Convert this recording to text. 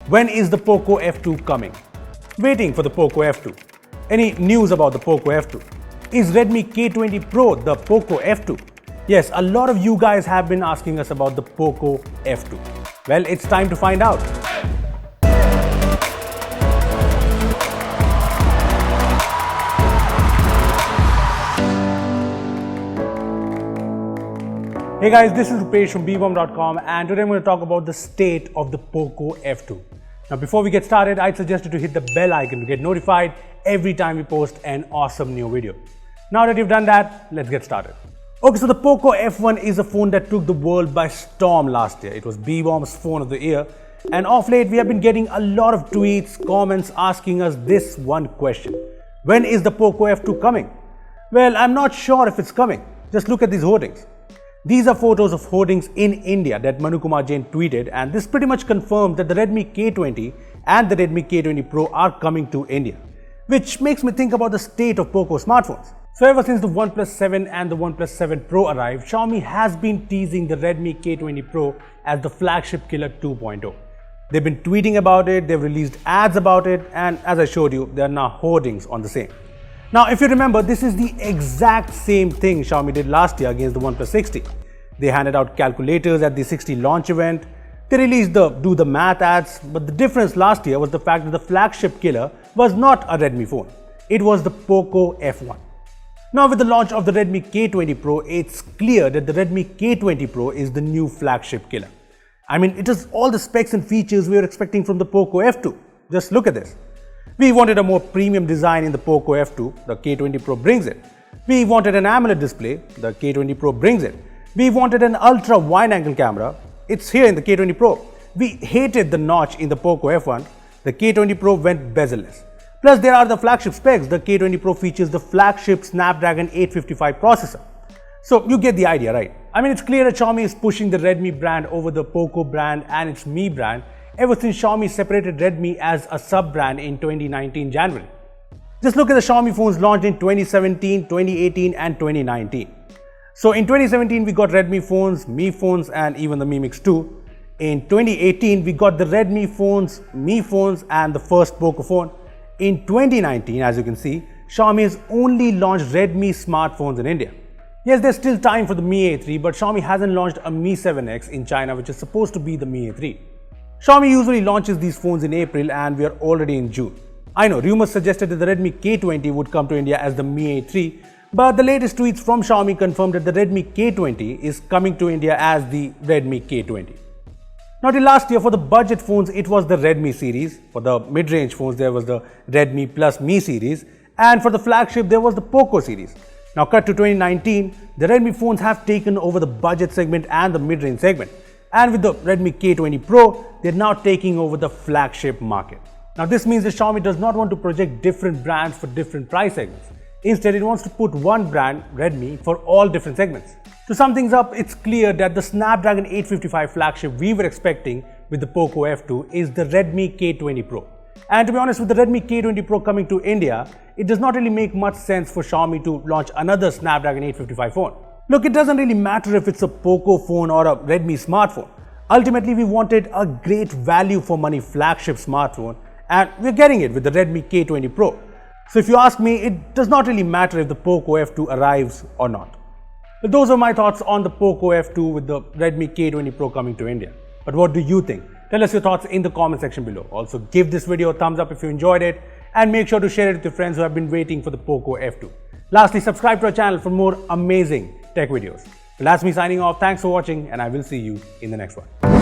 When is the Poco F2 coming? Waiting for the Poco F2. Any news about the Poco F2? Is Redmi K20 Pro the Poco F2? Yes, a lot of you guys have been asking us about the Poco F2. Well, it's time to find out. Hey guys, this is Rupesh from Beebom.com, and today I'm going to talk about the state of the Poco F2. Now before we get started, I'd suggest you to hit the bell icon to get notified every time we post an awesome new video. Now that you've done that, let's get started. Okay, so the Poco F1 is a phone that took the world by storm last year. It was Beebom's phone of the year, and of late we have been getting a lot of tweets, comments asking us this one question. When is the Poco F2 coming? Well, I'm not sure if it's coming. Just look at these hoardings. These are photos of hoardings in India that Manu Kumar Jain tweeted, and this pretty much confirms that the Redmi K20 and the Redmi K20 Pro are coming to India, which makes me think about the state of Poco smartphones. So ever since the OnePlus 7 and the OnePlus 7 Pro arrived, Xiaomi has been teasing the Redmi K20 Pro as the flagship killer 2.0. They've been tweeting about it, they've released ads about it, and as I showed you, there are now hoardings on the same. Now, if you remember, this is the exact same thing Xiaomi did last year against the OnePlus 60. They handed out calculators at the 60 launch event. They released the do the math ads, but the difference last year was the fact that the flagship killer was not a Redmi phone. It was the Poco F1. Now, with the launch of the Redmi K20 Pro, it's clear that the Redmi K20 Pro is the new flagship killer. I mean, it has all the specs and features we were expecting from the Poco F2. Just look at this. We wanted a more premium design in the Poco F2, the K20 Pro brings it. We wanted an AMOLED display, the K20 Pro brings it. We wanted an ultra wide angle camera, it's here in the K20 Pro. We hated the notch in the Poco F1, the K20 Pro went bezel-less. Plus there are the flagship specs, the K20 Pro features the flagship Snapdragon 855 processor. So you get the idea, right? I mean, it's clear that Xiaomi is pushing the Redmi brand over the Poco brand and its Mi brand ever since Xiaomi separated Redmi as a sub-brand in 2019 January. Just look at the Xiaomi phones launched in 2017, 2018 and 2019. So in 2017 we got Redmi phones, Mi phones and even the Mi Mix 2. In 2018 we got the Redmi phones, Mi phones and the first Poco phone. In 2019, as you can see, Xiaomi has only launched Redmi smartphones in India. Yes, there's still time for the Mi A3, but Xiaomi hasn't launched a Mi 7X in China, which is supposed to be the Mi A3. Xiaomi usually launches these phones in April and we are already in June. I know, rumors suggested that the Redmi K20 would come to India as the Mi A3, but the latest tweets from Xiaomi confirmed that the Redmi K20 is coming to India as the Redmi K20. Now till last year, for the budget phones, it was the Redmi series. For the mid-range phones, there was the Redmi plus Mi series. And for the flagship, there was the Poco series. Now cut to 2019, the Redmi phones have taken over the budget segment and the mid-range segment. And with the Redmi K20 Pro, they're now taking over the flagship market. Now this means that Xiaomi does not want to project different brands for different price segments. Instead, it wants to put one brand, Redmi, for all different segments. To sum things up, it's clear that the Snapdragon 855 flagship we were expecting with the Poco F2 is the Redmi K20 Pro. And to be honest, with the Redmi K20 Pro coming to India, it does not really make much sense for Xiaomi to launch another Snapdragon 855 phone. Look, it doesn't really matter if it's a Poco phone or a Redmi smartphone. Ultimately, we wanted a great value for money flagship smartphone, and we're getting it with the Redmi K20 Pro. So if you ask me, it does not really matter if the Poco F2 arrives or not. But those are my thoughts on the Poco F2 with the Redmi K20 Pro coming to India. But what do you think? Tell us your thoughts in the comment section below. Also give this video a thumbs up if you enjoyed it, and make sure to share it with your friends who have been waiting for the Poco F2. Lastly, subscribe to our channel for more amazing tech videos. Well, that's me signing off. Thanks for watching, and I will see you in the next one.